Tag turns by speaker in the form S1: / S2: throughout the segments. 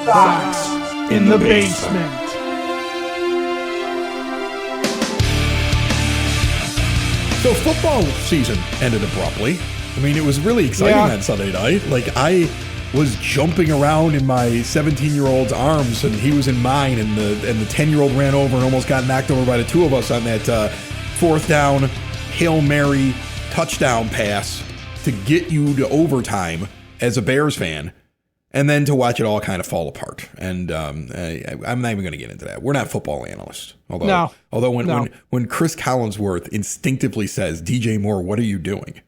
S1: Sox in the basement.
S2: So football season ended abruptly. I mean, it was really exciting on Sunday night. Like, I was jumping around in my 17-year-old's arms, and he was in mine, and the 10-year-old ran over and almost got knocked over by the two of us on that fourth down Hail Mary touchdown pass to get you to overtime as a Bears fan, and then to watch it all kind of fall apart. And I'm not even going to get into that. We're not football analysts. Although when Chris Collinsworth instinctively says, DJ Moore, what are you doing?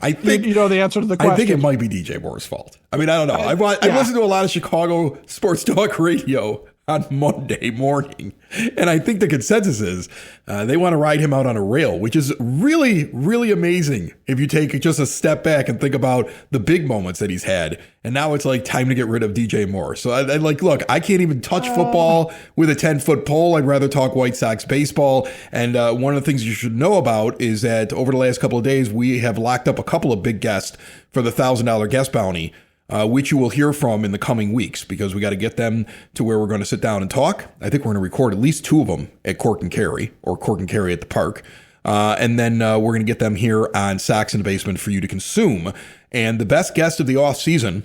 S2: I think
S1: you know the answer to the question.
S2: I think it might be DJ Moore's fault. I mean, I don't know. I listened to a lot of Chicago sports talk radio on Monday morning, and I think the consensus is they want to ride him out on a rail, which is really, really amazing if you take just a step back and think about the big moments that he's had. And now it's like time to get rid of DJ Moore. So look, I can't even touch football with a 10-foot pole. I'd rather talk White Sox baseball. And one of the things you should know about is that over the last couple of days, we have locked up a couple of big guests for the $1,000 guest bounty, which you will hear from in the coming weeks, because we got to get them to where we're going to sit down and talk. I think we're going to record at least two of them at Cork and Carry, or Cork and Carry at the Park. And then we're going to get them here on Sox in the Basement for you to consume. And the best guest of the offseason,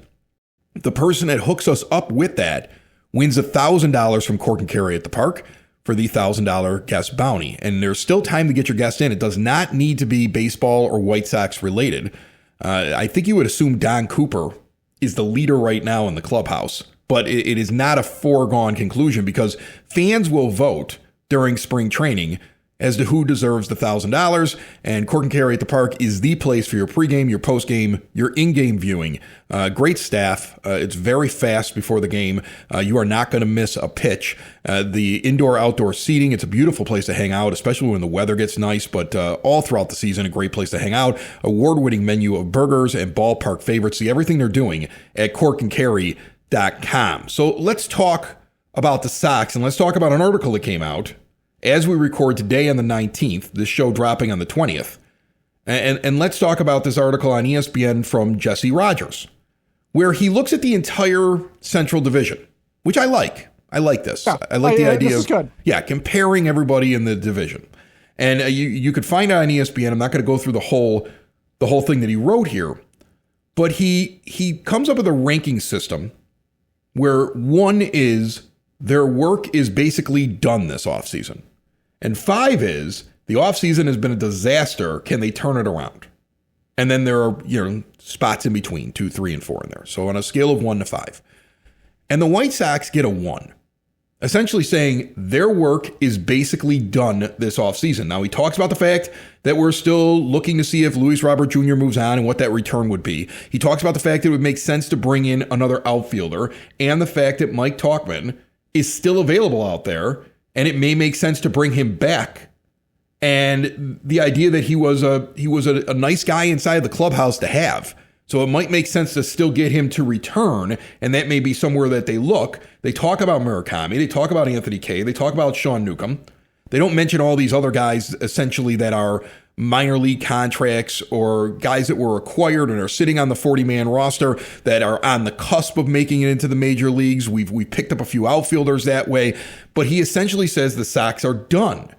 S2: the person that hooks us up with that, wins $1,000 from Cork and Carry at the Park for the $1,000 guest bounty. And there's still time to get your guest in. It does not need to be baseball or White Sox related. I think you would assume Don Cooper is the leader right now in the clubhouse, but it is not a foregone conclusion, because fans will vote during spring training as to who deserves the $1,000, and Cork and Carry at the Park is the place for your pregame, your postgame, your in-game viewing. Great staff. It's very fast before the game. You are not going to miss a pitch. The indoor-outdoor seating, it's a beautiful place to hang out, especially when the weather gets nice, but all throughout the season, a great place to hang out. Award-winning menu of burgers and ballpark favorites. See everything they're doing at corkandcarry.com. So let's talk about the Sox, and let's talk about an article that came out as we record today on the 19th, this show dropping on the 20th. And let's talk about this article on ESPN from Jesse Rogers, where he looks at the entire Central Division, which I like. I like this.
S1: Yeah,
S2: I like the idea
S1: this is good.
S2: Comparing everybody in the division. And you could find it on ESPN. I'm not going to go through the whole thing that he wrote here, but he comes up with a ranking system where 1 is their work is basically done this offseason. And 5 is the offseason has been a disaster. Can they turn it around? And then there are, spots in between 2, 3, and 4 in there. So on a scale of 1 to 5. And the White Sox get a 1, essentially saying their work is basically done this offseason. Now, he talks about the fact that we're still looking to see if Luis Robert Jr. moves on and what that return would be. He talks about the fact that it would make sense to bring in another outfielder, and the fact that Mike Tauchman is still available out there, and it may make sense to bring him back. And the idea that he was a nice guy inside of the clubhouse to have. So it might make sense to still get him to return, and that may be somewhere that they look. They talk about Murakami, they talk about Anthony Kay, they talk about Sean Newcomb. They don't mention all these other guys essentially that are minor league contracts or guys that were acquired and are sitting on the 40-man roster that are on the cusp of making it into the major leagues. We picked up a few outfielders that way, but he essentially says the Sox are done.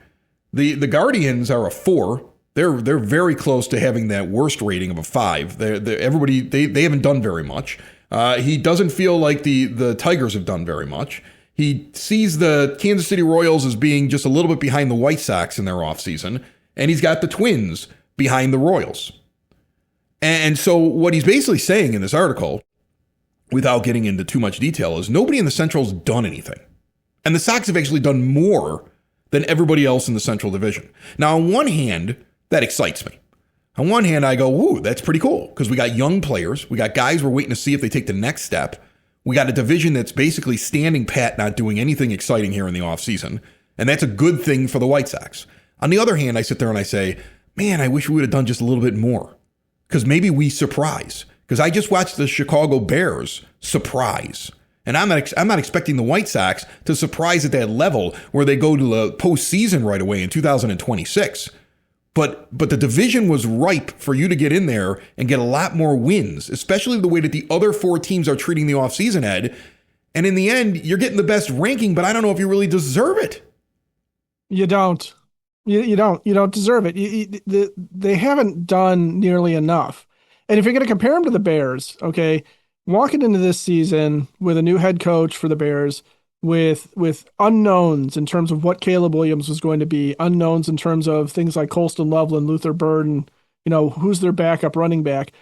S2: The Guardians are a 4. They're very close to having that worst rating of a 5. They haven't done very much. He doesn't feel like the Tigers have done very much. He sees the Kansas City Royals as being just a little bit behind the White Sox in their offseason. And he's got the Twins behind the Royals. And so what he's basically saying in this article, without getting into too much detail, is nobody in the Central's done anything. And the Sox have actually done more than everybody else in the Central Division. Now, on one hand, that excites me. On one hand, I go, ooh, that's pretty cool, because we got young players. We got guys we're waiting to see if they take the next step. We got a division that's basically standing pat, not doing anything exciting here in the offseason. And that's a good thing for the White Sox. On the other hand, I sit there and I say, man, I wish we would have done just a little bit more, because maybe we surprise. Because I just watched the Chicago Bears surprise. And I'm not expecting the White Sox to surprise at that level where they go to the postseason right away in 2026. But the division was ripe for you to get in there and get a lot more wins, especially the way that the other 4 teams are treating the offseason, Ed. And in the end, you're getting the best ranking, but I don't know if you really deserve it.
S1: You don't. You don't deserve it. They haven't done nearly enough. And if you're going to compare them to the Bears, okay, walking into this season with a new head coach for the Bears, with unknowns in terms of what Caleb Williams was going to be, unknowns in terms of things like Colston Loveland, Luther Burden, who's their backup running back.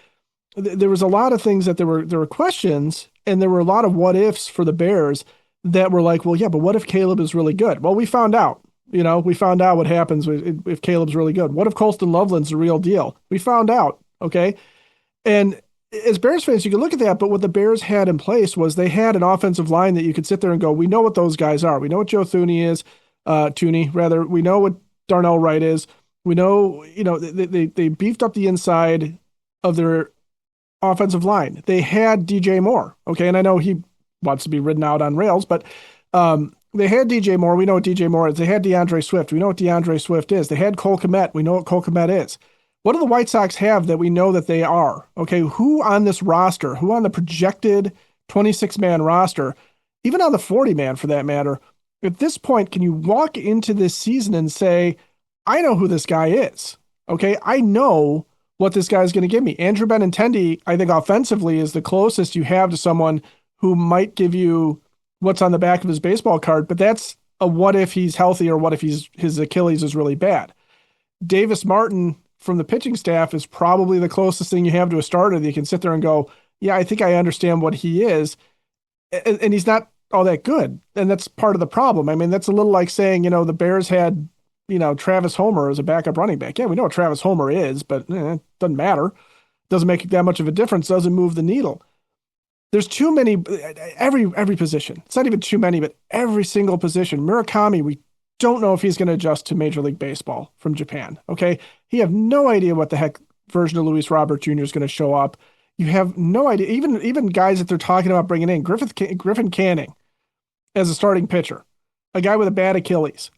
S1: There was a lot of things that there were questions, and there were a lot of what ifs for the Bears that were like, well, yeah, but what if Caleb is really good? Well, we found out. We found out what happens if Caleb's really good. What if Colston Loveland's the real deal? We found out, okay? And as Bears fans, you can look at that, but what the Bears had in place was they had an offensive line that you could sit there and go, we know what those guys are. We know what Joe Thuney rather. We know what Darnell Wright is. We know, they beefed up the inside of their offensive line. They had DJ Moore, okay? And I know he wants to be ridden out on rails, but they had DJ Moore. We know what DJ Moore is. They had DeAndre Swift. We know what DeAndre Swift is. They had Cole Kmet. We know what Cole Kmet is. What do the White Sox have that we know that they are? Okay, who on this roster, who on the projected 26-man roster, even on the 40-man for that matter, at this point, can you walk into this season and say, I know who this guy is? Okay, I know what this guy is going to give me. Andrew Benintendi, I think offensively, is the closest you have to someone who might give you what's on the back of his baseball card, but that's a what if he's healthy or what if his Achilles is really bad. Davis Martin from the pitching staff is probably the closest thing you have to a starter that you can sit there and go, yeah, I think I understand what he is. And he's not all that good. And that's part of the problem. I mean, that's a little like saying, the Bears had, Travis Homer as a backup running back. Yeah, we know what Travis Homer is, but it doesn't matter. Doesn't make that much of a difference. Doesn't move the needle. There's too many, every position. It's not even too many, but every single position. Murakami, we don't know if he's going to adjust to Major League Baseball from Japan. Okay. You have no idea what the heck version of Luis Robert Jr. is going to show up. You have no idea. Even guys that they're talking about bringing in, Griffin Canning as a starting pitcher, a guy with a bad Achilles.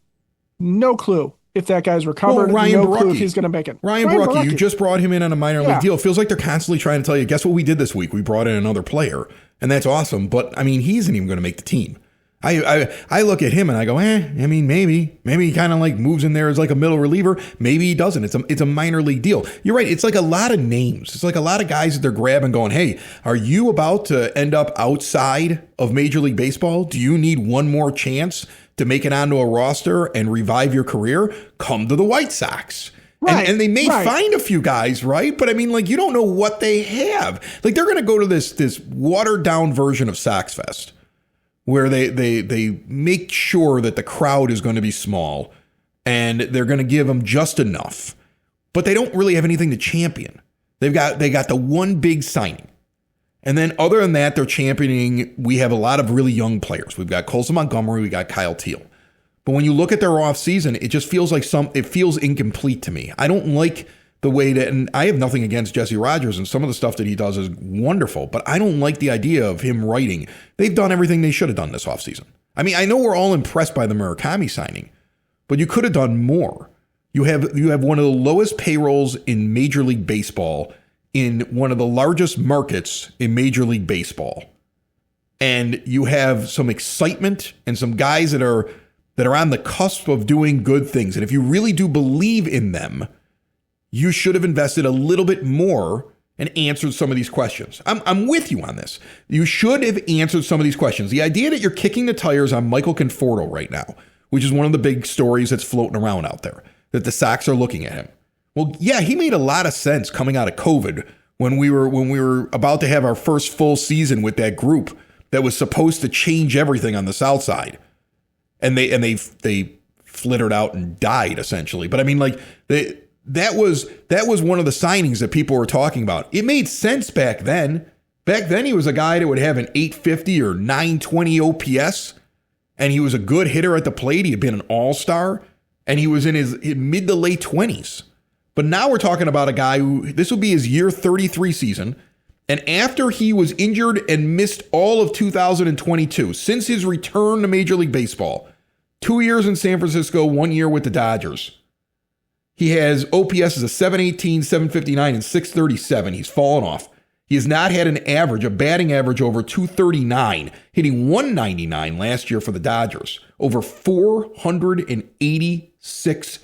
S1: No clue if that guy's recovered.
S2: Well,
S1: no clue if he's going to make it.
S2: Ryan Brookie, you just brought him in on a minor league deal. It feels like they're constantly trying to tell you, guess what we did this week? We brought in another player, and that's awesome. But, I mean, he isn't even going to make the team. I look at him and I go, maybe he kind of like moves in there as like a middle reliever. Maybe he doesn't. It's a minor league deal. You're right. It's like a lot of names. It's like a lot of guys that they're grabbing going, hey, are you about to end up outside of Major League Baseball? Do you need one more chance to make it onto a roster and revive your career? Come to the White Sox. Right, and they may find a few guys, right? But I mean, like, you don't know what they have. Like, they're going to go to this watered down version of Sox Fest, where they make sure that the crowd is going to be small and they're going to give them just enough, but they don't really have anything to champion. They got the one big signing. And then other than that, they're championing. We have a lot of really young players. We've got Colson Montgomery. We got Kyle Teal. But when you look at their offseason, it just feels like it feels incomplete to me. I don't like the way that, and I have nothing against Jesse Rogers, and some of the stuff that he does is wonderful, but I don't like the idea of him writing. They've done everything they should have done this offseason. I mean, I know we're all impressed by the Murakami signing, but you could have done more. You have one of the lowest payrolls in Major League Baseball, in one of the largest markets in Major League Baseball. And you have some excitement and some guys that are on the cusp of doing good things. And if you really do believe in them, you should have invested a little bit more and answered some of these questions. I'm with you on this. You should have answered some of these questions. The idea that you're kicking the tires on Michael Conforto right now, which is one of the big stories that's floating around out there, that the Sox are looking at him. Well, yeah, he made a lot of sense coming out of COVID when we were about to have our first full season with that group that was supposed to change everything on the South Side. And they flittered out and died essentially. But I mean, like, that was one of the signings that people were talking about. It made sense back then. Back then, he was a guy that would have an 850 or 920 OPS, and he was a good hitter at the plate. He had been an all-star, and he was in his mid to late 20s. But now we're talking about a guy who, this will be his year 33 season, and after he was injured and missed all of 2022, since his return to Major League Baseball, 2 years in San Francisco, 1 year with the Dodgers, he has OPS as a 718, 759, and 637. He's fallen off. He has not had an average, a batting average over 239, hitting 199 last year for the Dodgers. Over 486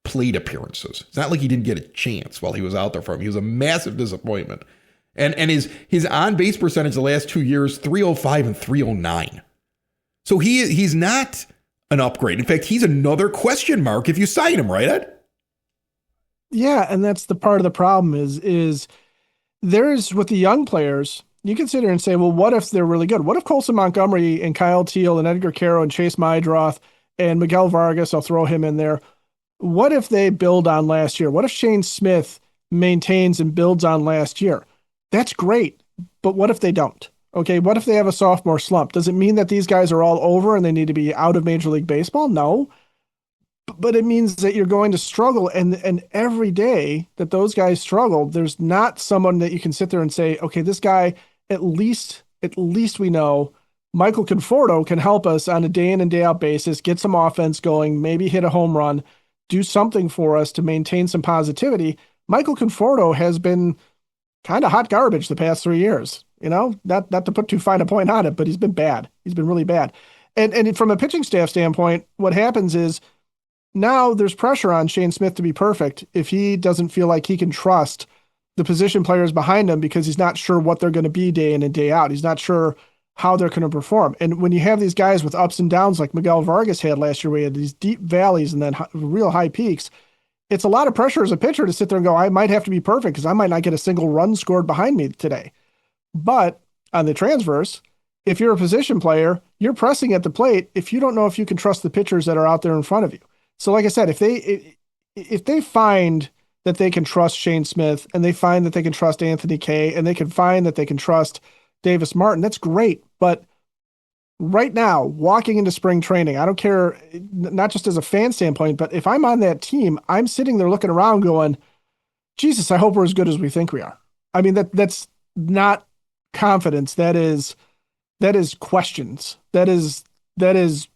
S2: plate appearances. It's not like he didn't get a chance while he was out there for him. He was a massive disappointment. And his on-base percentage the last 2 years, 305 and 309. So he's not an upgrade. In fact, he's another question mark if you sign him, right, Ed?
S1: Yeah, and that's the part of the problem is there's with the young players, you can sit here and say, well, what if they're really good? What if Colson Montgomery and Kyle Teal and Edgar Caro and Chase Mydroth and Miguel Vargas, I'll throw him in there. What if they build on last year? What if Shane Smith maintains and builds on last year? That's great. But what if they don't? Okay, what if they have a sophomore slump? Does it mean that these guys are all over and they need to be out of Major League Baseball? No. But it means that you're going to struggle. And every day that those guys struggle, there's not someone that you can sit there and say, okay, this guy, at least we know Michael Conforto can help us on a day in and day out basis, get some offense going, maybe hit a home run, do something for us to maintain some positivity. Michael Conforto has been kind of hot garbage the past 3 years. Not to put too fine a point on it, but he's been bad. He's been really bad. And from a pitching staff standpoint, what happens is now there's pressure on Shane Smith to be perfect if he doesn't feel like he can trust the position players behind him because he's not sure what they're going to be day in and day out. He's not sure how they're going to perform. And when you have these guys with ups and downs like Miguel Vargas had last year, where he had these deep valleys and then real high peaks, it's a lot of pressure as a pitcher to sit there and go, I might have to be perfect because I might not get a single run scored behind me today. But on the transverse, if you're a position player, you're pressing at the plate if you don't know if you can trust the pitchers that are out there in front of you. So like I said, if they find that they can trust Shane Smith and they find that they can trust Anthony Kay and they can find that they can trust Davis Martin, that's great. But right now, walking into spring training, I don't care, not just as a fan standpoint, but if I'm on that team, I'm sitting there looking around going, Jesus, I hope we're as good as we think we are. I mean, that's not confidence. That is questions. That is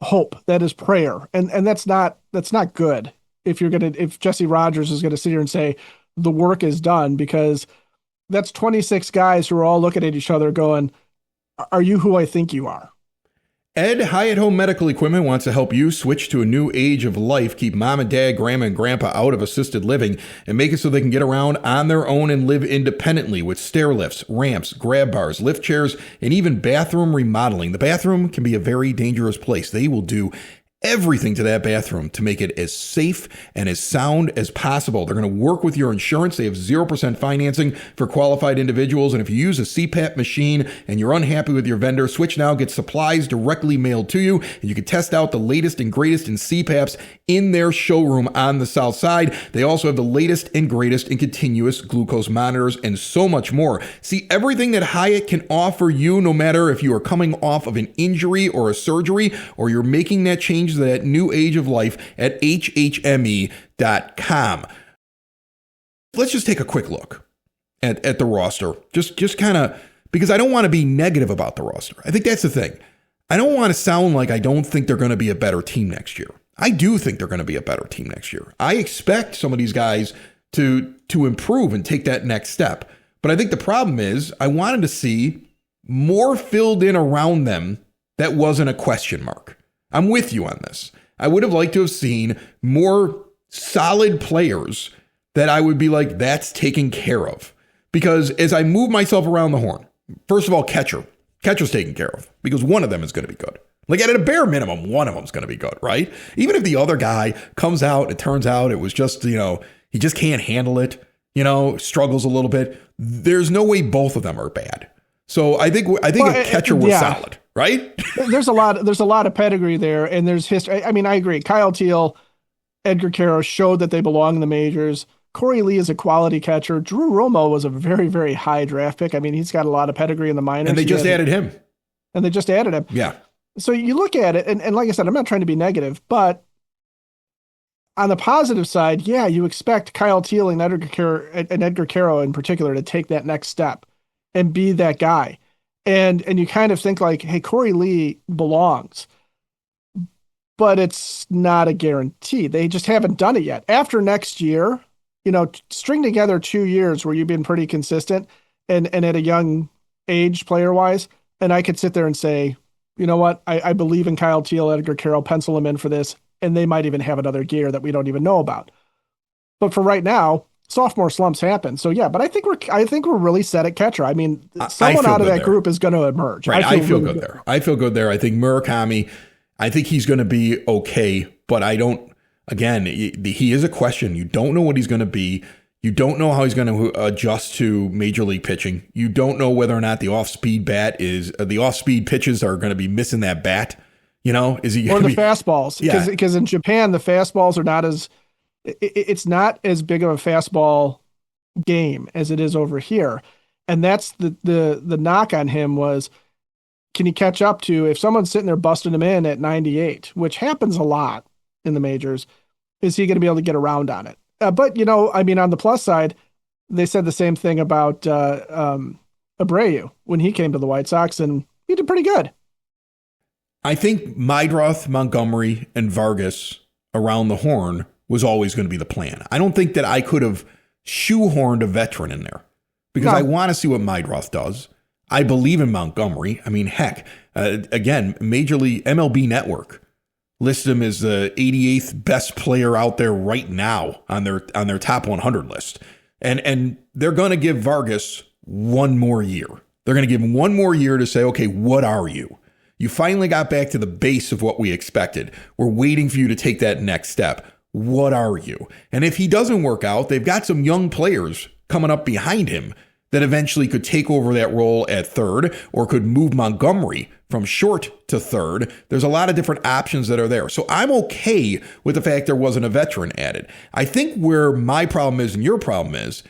S1: hope. That is prayer. And that's not good if Jesse Rogers is gonna sit here and say the work is done, because that's 26 guys who are all looking at each other going, are you who I think you are?
S2: Ed, Hyatt Home Medical Equipment wants to help you switch to a new age of life, keep mom and dad, grandma and grandpa out of assisted living, and make it so they can get around on their own and live independently with stair lifts, ramps, grab bars, lift chairs, and even bathroom remodeling. The bathroom can be a very dangerous place. They will do everything to that bathroom to make it as safe and as sound as possible. They're going to work with your insurance. They have 0% financing for qualified individuals. And if you use a CPAP machine and you're unhappy with your vendor, switch now, get supplies directly mailed to you, and you can test out the latest and greatest in CPAPs in their showroom on the South Side. They also have the latest and greatest in continuous glucose monitors and so much more. See everything that Hyatt can offer you, no matter if you are coming off of an injury or a surgery, or you're making that change to that new age of life at hhme.com. Let's just take a quick look at the roster. Just kind of, because I don't want to be negative about the roster. I think that's the thing. I don't want to sound like I don't think they're going to be a better team next year. I do think they're going to be a better team next year. I expect some of these guys to improve and take that next step. But I think the problem is I wanted to see more filled in around them that wasn't a question mark. I'm with you on this. I would have liked to have seen more solid players that I would be like, that's taken care of. Because as I move myself around the horn, first of all, catcher's taken care of, because one of them is going to be good. Like at a bare minimum, one of them is going to be good, right? Even if the other guy comes out, it turns out it was just, he just can't handle it, struggles a little bit. There's no way both of them are bad. So I think a catcher was solid, right?
S1: There's a lot of pedigree there, and there's history. I mean, I agree. Kyle Teal, Edgar Caro showed that they belong in the majors. Corey Lee is a quality catcher. Drew Romo was a very, very high draft pick. I mean, he's got a lot of pedigree in the minors.
S2: And they just added him.
S1: Yeah. So you look at it, and like I said, I'm not trying to be negative, but on the positive side, yeah, you expect Kyle Teal and Edgar Caro in particular to take that next step and be that guy. And you kind of think like, hey, Corey Lee belongs, but it's not a guarantee. They just haven't done it yet. After next year, string together 2 years where you've been pretty consistent, and at a young age, player wise. And I could sit there and say, you know what, I believe in Kyle Teel, Edgar Carroll, pencil him in for this, and they might even have another gear that we don't even know about. But for right now, sophomore slumps happen. So yeah, but I think we're really set at catcher. I mean,
S2: I
S1: someone
S2: feel
S1: out of
S2: good
S1: that
S2: there.
S1: group is going to emerge.
S2: Right. I feel
S1: really
S2: good there. I feel good there. I think Murakami, I think he's going to be okay, but I don't, again, he is a question. You don't know what he's going to be. You don't know how he's going to adjust to major league pitching. You don't know whether or not the off-speed pitches are going to be missing that bat. You know, is he
S1: or the
S2: be,
S1: fastballs?
S2: yeah.
S1: Because in Japan the fastballs are not as it's not as big of a fastball game as it is over here, and that's the knock on him was, can he catch up to if someone's sitting there busting him in at 98, which happens a lot in the majors? Is he going to be able to get around on it? But I mean, on the plus side, they said the same thing about Abreu when he came to the White Sox, and he did pretty good.
S2: I think Meidroth, Montgomery, and Vargas around the horn was always going to be the plan. I don't think that I could have shoehorned a veteran in there because
S1: No.
S2: I want to see what Meidroth does. I believe in Montgomery. I mean, heck, again, Major League MLB Network lists him as the 88th best player out there right now on their top 100 list. And they're going to give Vargas one more year. They're going to give him one more year to say, okay, what are you? You finally got back to the base of what we expected. We're waiting for you to take that next step. What are you? And if he doesn't work out, they've got some young players coming up behind him that eventually could take over that role at third or could move Montgomery from short to third. There's a lot of different options that are there. So I'm okay with the fact there wasn't a veteran added. I think where my problem is and your problem is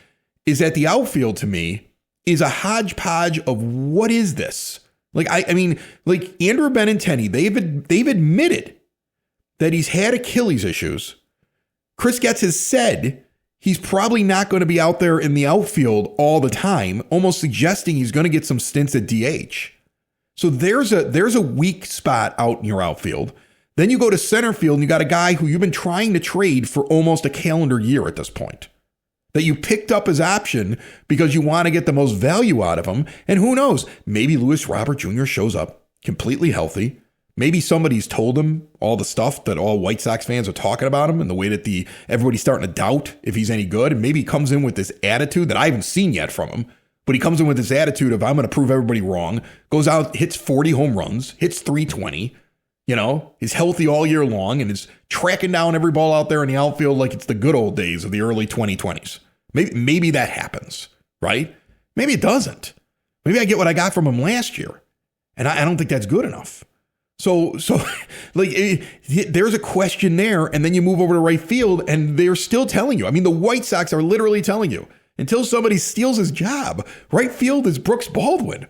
S2: that the outfield to me is a hodgepodge of what is this? Like, I mean, like Andrew Benintendi, they've admitted that he's had Achilles issues. Chris Getz has said he's probably not going to be out there in the outfield all the time, almost suggesting he's going to get some stints at DH. So there's a weak spot out in your outfield. Then you go to center field and you got a guy who you've been trying to trade for almost a calendar year at this point, that you picked up as option because you want to get the most value out of him. And who knows, maybe Luis Robert Jr. shows up completely healthy. Maybe somebody's told him all the stuff that all White Sox fans are talking about him and the way that everybody's starting to doubt if he's any good. And maybe he comes in with this attitude that I haven't seen yet from him, but he comes in with this attitude of, I'm going to prove everybody wrong, goes out, hits 40 home runs, hits 320, is healthy all year long and is tracking down every ball out there in the outfield like it's the good old days of the early 2020s. Maybe that happens, right? Maybe it doesn't. Maybe I get what I got from him last year. And I don't think that's good enough. So like there's a question there, and then you move over to right field, and they're still telling you. I mean, the White Sox are literally telling you until somebody steals his job, right field is Brooks Baldwin.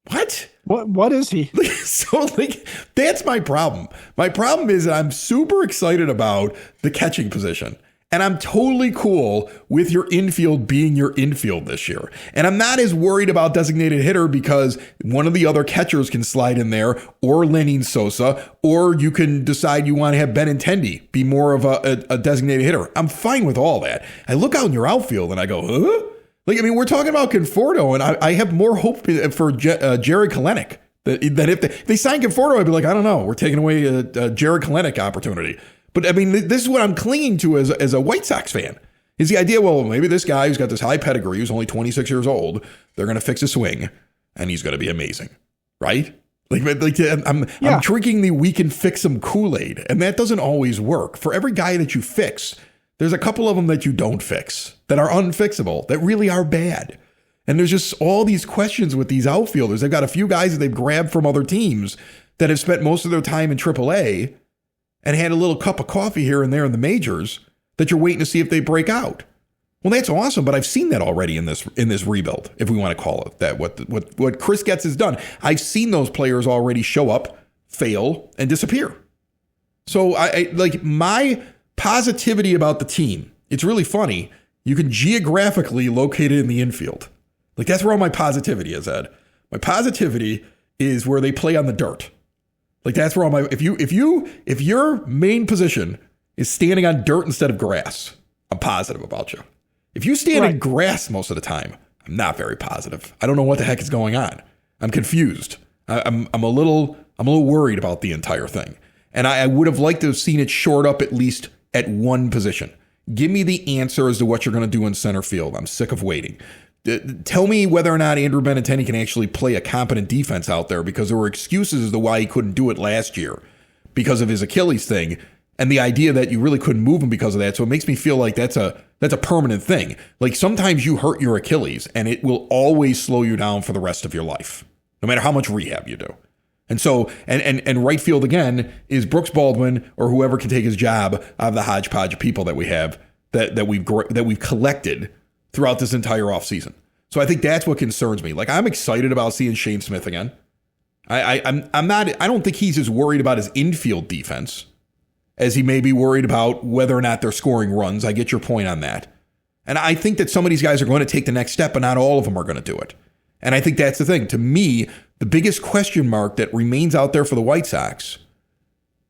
S2: What?
S1: What is he?
S2: So like that's my problem. My problem is that I'm super excited about the catching position. And I'm totally cool with your infield being your infield this year. And I'm not as worried about designated hitter because one of the other catchers can slide in there, or Lenny Sosa, or you can decide you want to have Benintendi be more of a designated hitter. I'm fine with all that. I look out in your outfield and I go, huh? Like, I mean, we're talking about Conforto, and I have more hope for Jared Kelenic. That if they sign Conforto, I'd be like, I don't know, we're taking away a Jared Kelenic opportunity. But I mean, this is what I'm clinging to as a White Sox fan, is the idea, well, maybe this guy who's got this high pedigree, who's only 26 years old, they're going to fix his swing and he's going to be amazing, right? I'm drinking the we can fix him Kool-Aid, and that doesn't always work. For every guy that you fix, there's a couple of them that you don't fix, that are unfixable, that really are bad. And there's just all these questions with these outfielders. They've got a few guys that they've grabbed from other teams that have spent most of their time in AAA and had a little cup of coffee here and there in the majors that you're waiting to see if they break out. Well, that's awesome, but I've seen that already in this rebuild, if we want to call it that. What Chris Getz has done, I've seen those players already show up, fail, and disappear. So I like my positivity about the team. It's really funny. You can geographically locate it in the infield. Like that's where all my positivity is, Ed. My positivity is where they play on the dirt. Like that's where all my if your main position is standing on dirt instead of grass, I'm positive about you. If you stand in grass most of the time, I'm not very positive. I don't know what the heck is going on. I'm confused. I'm a little worried about the entire thing. And I would have liked to have seen it shored up at least at one position. Give me the answer as to what you're going to do in center field. I'm sick of waiting. Tell me whether or not Andrew Benintendi can actually play a competent defense out there, because there were excuses as to why he couldn't do it last year because of his Achilles thing and the idea that you really couldn't move him because of that. So it makes me feel like that's a permanent thing. Like sometimes you hurt your Achilles and it will always slow you down for the rest of your life, no matter how much rehab you do. And so, and right field again is Brooks Baldwin or whoever can take his job out of the hodgepodge of people that we have that we've collected throughout this entire offseason. So I think that's what concerns me. Like I'm excited about seeing Shane Smith again. I don't think he's as worried about his infield defense as he may be worried about whether or not they're scoring runs. I get your point on that. And I think that some of these guys are going to take the next step, but not all of them are going to do it. And I think that's the thing. To me, the biggest question mark that remains out there for the White Sox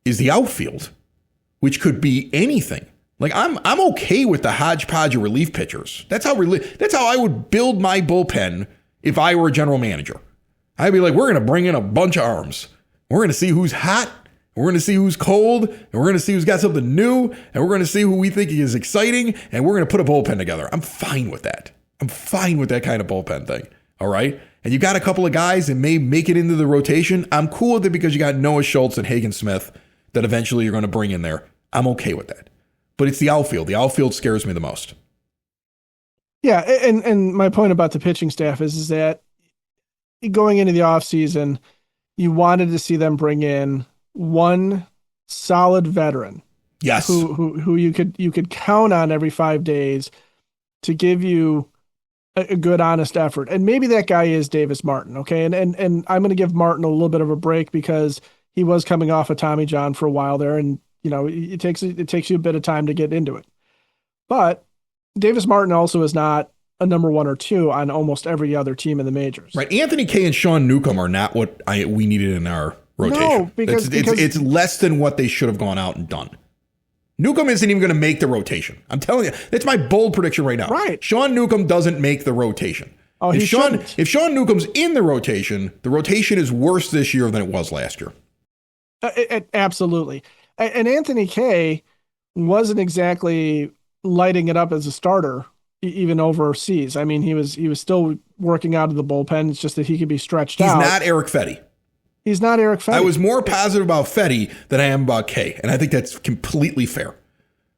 S2: is the outfield, which could be anything. Like I'm okay with the hodgepodge of relief pitchers. That's how I would build my bullpen if I were a general manager. I'd be like, we're going to bring in a bunch of arms. We're going to see who's hot. We're going to see who's cold. And we're going to see who's got something new. And we're going to see who we think is exciting. And we're going to put a bullpen together. I'm fine with that. I'm fine with that kind of bullpen thing. All right. And you got a couple of guys that may make it into the rotation. I'm cool with it because you got Noah Schultz and Hagen Smith that eventually you're going to bring in there. I'm okay with that. But it's the outfield. The outfield scares me the most.
S1: Yeah, and my point about the pitching staff is that going into the offseason, you wanted to see them bring in one solid veteran.
S2: Yes.
S1: Who you could count on every 5 days to give you a good, honest effort. And maybe that guy is Davis Martin, okay? And I'm going to give Martin a little bit of a break because he was coming off of Tommy John for a while there, and you know it takes you a bit of time to get into it. But Davis Martin also is not a number 1 or 2 on almost every other team in the majors.
S2: Right. Anthony Kay and Sean Newcomb are not what we needed in our rotation.
S1: No, because
S2: it's less than what they should have gone out and done. Newcomb isn't even going to make the rotation. I'm telling you, that's my bold prediction right now.
S1: Right.
S2: Sean Newcomb doesn't make the rotation.
S1: Oh,
S2: if Sean Newcomb's in the rotation is worse this year than it was last year.
S1: Absolutely. And Anthony Kay wasn't exactly lighting it up as a starter, even overseas. I mean, he was still working out of the bullpen. It's just that he could be stretched out.
S2: He's not Eric Fetty.
S1: He's not Eric Fetty.
S2: I was more positive about Fetty than I am about Kay, and I think that's completely fair.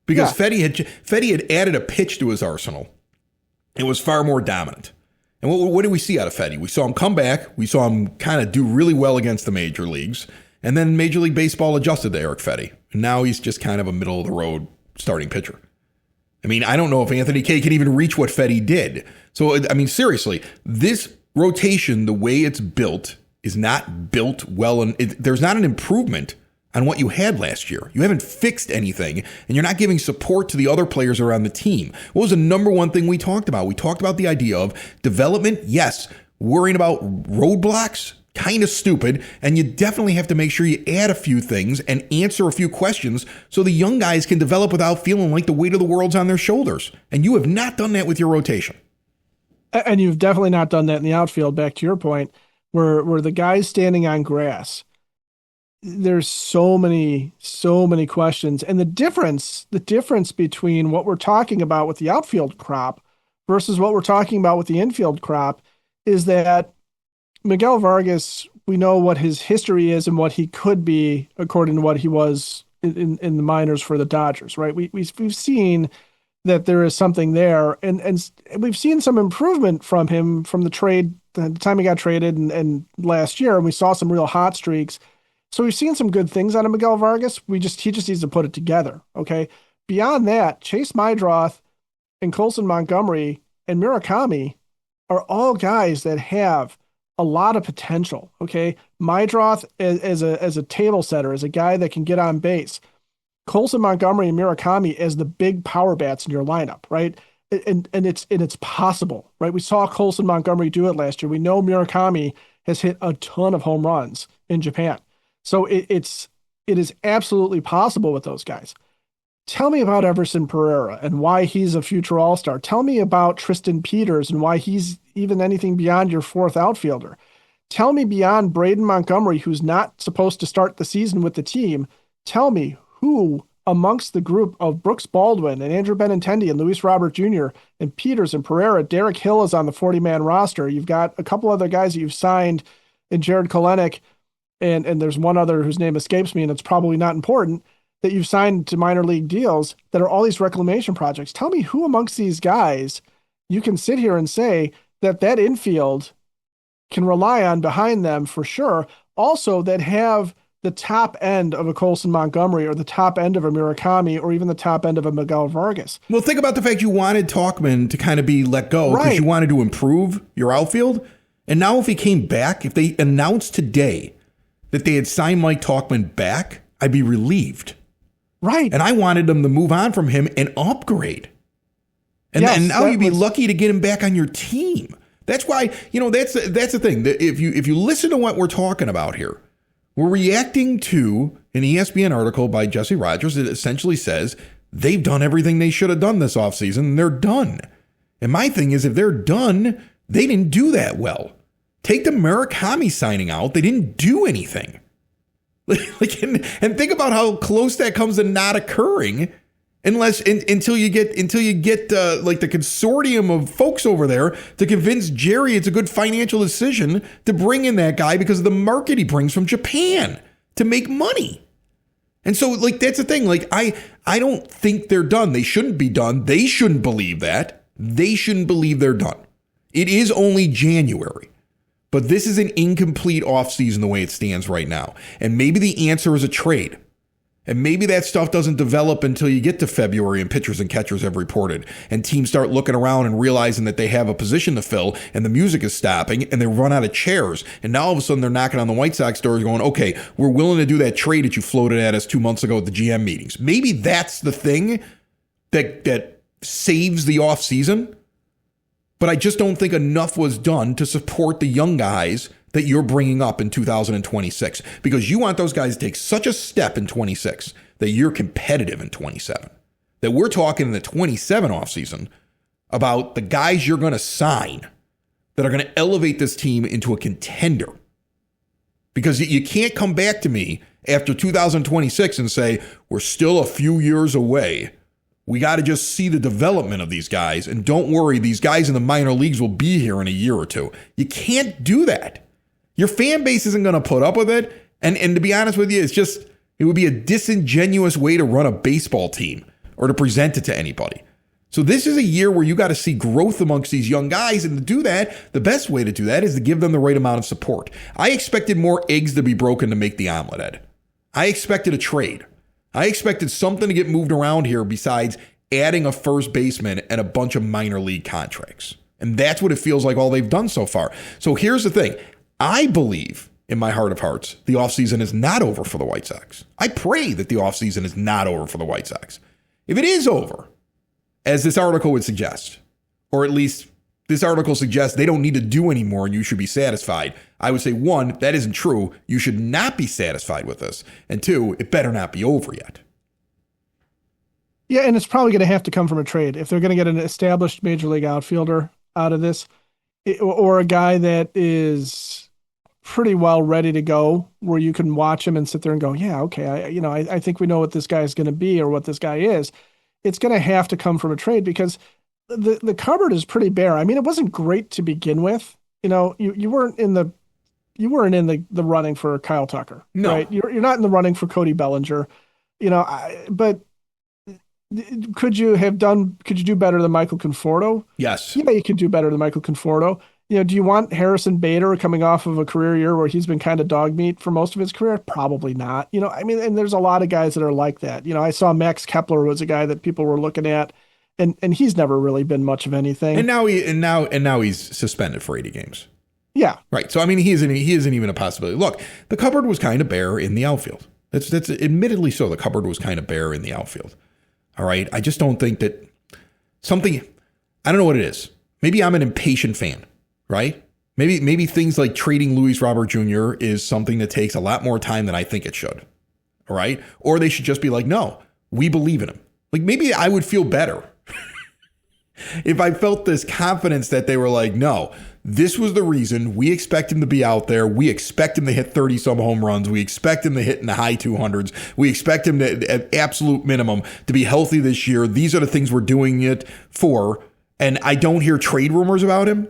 S2: Because Fetty had added a pitch to his arsenal. It was far more dominant. And what did we see out of Fetty? We saw him come back. We saw him kind of do really well against the major leagues. And then Major League Baseball adjusted to Eric Fetty. And now he's just kind of a middle-of-the-road starting pitcher. I mean, I don't know if Anthony Kay can even reach what Fetty did. So, I mean, seriously, this rotation, the way it's built, is not built well. And there's not an improvement on what you had last year. You haven't fixed anything, and you're not giving support to the other players around the team. What was the number one thing we talked about? We talked about the idea of development, yes. Worrying about roadblocks, kind of stupid, and you definitely have to make sure you add a few things and answer a few questions so the young guys can develop without feeling like the weight of the world's on their shoulders. And you have not done that with your rotation.
S1: And you've definitely not done that in the outfield, back to your point, where the guys standing on grass, there's so many questions. And the difference between what we're talking about with the outfield crop versus what we're talking about with the infield crop is that Miguel Vargas, we know what his history is and what he could be according to what he was in the minors for the Dodgers, right? We've seen that there is something there, and we've seen some improvement from him from the time he got traded and last year, and we saw some real hot streaks. So we've seen some good things out of Miguel Vargas. He just needs to put it together. Okay. Beyond that, Chase Meidroth and Colson Montgomery and Murakami are all guys that have a lot of potential. Okay. Meidroth as a table setter, as a guy that can get on base. Colson Montgomery and Murakami as the big power bats in your lineup, right? And it's possible, right? We saw Colson Montgomery do it last year. We know Murakami has hit a ton of home runs in Japan. So it is absolutely possible with those guys. Tell me about Everson Pereira and why he's a future All-Star. Tell me about Tristan Peters and why he's even anything beyond your fourth outfielder. Tell me beyond Braden Montgomery, who's not supposed to start the season with the team. Tell me who amongst the group of Brooks Baldwin and Andrew Benintendi and Luis Robert Jr. and Peters and Pereira, Derek Hill is on the 40-man roster. You've got a couple other guys that you've signed in Jared Kelenic, and there's one other whose name escapes me, and it's probably not important, that you've signed to minor league deals that are all these reclamation projects. Tell me who amongst these guys you can sit here and say that infield can rely on behind them for sure. Also, that have the top end of a Colson Montgomery or the top end of a Murakami or even the top end of a Miguel Vargas.
S2: Well, think about the fact you wanted Tauchman to kind of be let go because you wanted to improve your outfield. And now if he came back, if they announced today that they had signed Mike Tauchman back, I'd be relieved.
S1: Right.
S2: And I wanted them to move on from him and upgrade. And, yes, and now you'd be lucky to get him back on your team. That's why, that's the thing. If you listen to what we're talking about here, we're reacting to an ESPN article by Jesse Rogers that essentially says they've done everything they should have done this offseason and they're done. And my thing is, if they're done, they didn't do that well. Take the Murakami signing out. They didn't do anything. And think about how close that comes to not occurring until you get like the consortium of folks over there to convince Jerry it's a good financial decision to bring in that guy because of the market he brings from Japan to make money. And so that's the thing. I don't think they're done. They shouldn't be done. They shouldn't believe that. They shouldn't believe they're done. It is only January. But this is an incomplete offseason the way it stands right now. And maybe the answer is a trade. And maybe that stuff doesn't develop until you get to February and pitchers and catchers have reported and teams start looking around and realizing that they have a position to fill and the music is stopping and they run out of chairs. And now all of a sudden they're knocking on the White Sox doors going, okay, we're willing to do that trade that you floated at us 2 months ago at the GM meetings. Maybe that's the thing that saves the offseason. But I just don't think enough was done to support the young guys that you're bringing up in 2026 because you want those guys to take such a step in 26 that you're competitive in 27. That we're talking in the 27 offseason about the guys you're going to sign that are going to elevate this team into a contender. Because you can't come back to me after 2026 and say, we're still a few years away. We got to just see the development of these guys. And don't worry, these guys in the minor leagues will be here in a year or two. You can't do that. Your fan base isn't going to put up with it. And to be honest with you, it would be a disingenuous way to run a baseball team or to present it to anybody. So this is a year where you got to see growth amongst these young guys. And to do that, the best way to do that is to give them the right amount of support. I expected more eggs to be broken to make the omelet, Ed. I expected a trade. I expected something to get moved around here besides adding a first baseman and a bunch of minor league contracts. And that's what it feels like all they've done so far. So here's the thing. I believe in my heart of hearts, the offseason is not over for the White Sox. I pray that the offseason is not over for the White Sox. If it is over, as this article would suggest, or at least this article suggests they don't need to do anymore and you should be satisfied, I would say, one, that isn't true. You should not be satisfied with this. And two, it better not be over yet.
S1: Yeah, and it's probably going to have to come from a trade. If they're going to get an established major league outfielder out of this, or a guy that is pretty well ready to go, where you can watch him and sit there and go, yeah, okay, I think we know what this guy is going to be or what this guy is. It's going to have to come from a trade because the cupboard is pretty bare. I mean, it wasn't great to begin with. You weren't in the running for Kyle Tucker,
S2: no.
S1: Right? You're not in the running for Cody Bellinger, but could you do better than Michael Conforto?
S2: Yes.
S1: Yeah, you could do better than Michael Conforto. Do you want Harrison Bader coming off of a career year where he's been kind of dog meat for most of his career? Probably not. And there's a lot of guys that are like that. I saw Max Kepler was a guy that people were looking at, and he's never really been much of anything. And
S2: now he's suspended for 80 games.
S1: Yeah.
S2: Right. So he isn't even a possibility. Look, the cupboard was kind of bare in the outfield. That's admittedly so. The cupboard was kind of bare in the outfield. All right. I just don't think that I don't know what it is. Maybe I'm an impatient fan, right? Maybe things like trading Luis Robert Jr. is something that takes a lot more time than I think it should. All right. Or they should just be like, no, we believe in him. Like, maybe I would feel better if I felt this confidence that they were like, no, this was the reason. We expect him to be out there. We expect him to hit 30-some home runs. We expect him to hit in the high 200s. We expect him to, at absolute minimum, to be healthy this year. These are the things we're doing it for. And I don't hear trade rumors about him.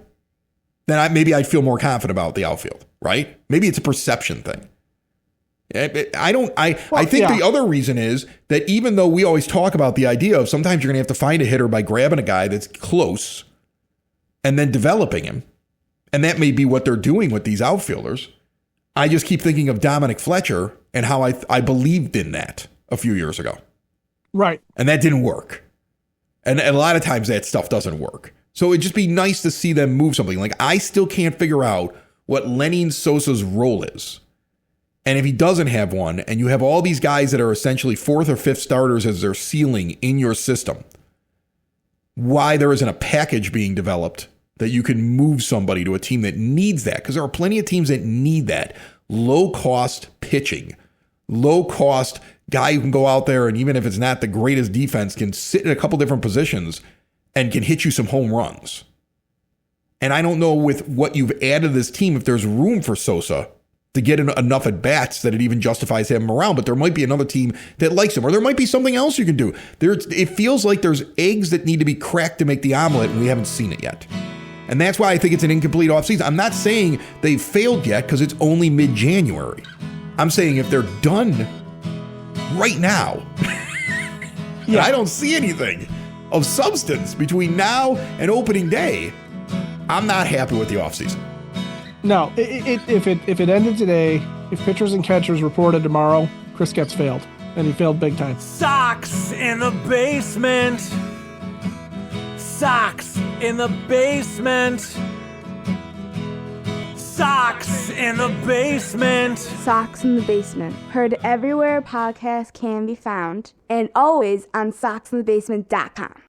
S2: Then maybe I'd feel more confident about the outfield, right? Maybe it's a perception thing. I think the other reason is that even though we always talk about the idea of sometimes you're going to have to find a hitter by grabbing a guy that's close and then developing him, and that may be what they're doing with these outfielders. I just keep thinking of Dominic Fletcher and how I believed in that a few years ago.
S1: Right.
S2: And that didn't work. And a lot of times that stuff doesn't work. So it'd just be nice to see them move something. Like, I still can't figure out what Lenny Sosa's role is. And if he doesn't have one, and you have all these guys that are essentially fourth or fifth starters as their ceiling in your system, why there isn't a package being developed that you can move somebody to a team that needs that? Because there are plenty of teams that need that. Low-cost pitching. Low-cost guy who can go out there, and even if it's not the greatest defense, can sit in a couple different positions and can hit you some home runs. And I don't know with what you've added to this team if there's room for Sosa to get enough at bats that it even justifies having him around. But there might be another team that likes him, or there might be something else you can do. It feels like there's eggs that need to be cracked to make the omelet, and we haven't seen it yet. And that's why I think it's an incomplete offseason. I'm not saying they've failed yet because it's only mid-January. I'm saying if they're done right now, I don't see anything of substance between now and opening day, I'm not happy with the offseason.
S1: No, if it ended today, if pitchers and catchers reported tomorrow, Chris Getz failed, and he failed big time.
S3: Sox in the basement. Sox in the basement. Sox in the basement.
S4: Sox in the Basement. Heard everywhere podcasts can be found, and always on soxinthebasement.com.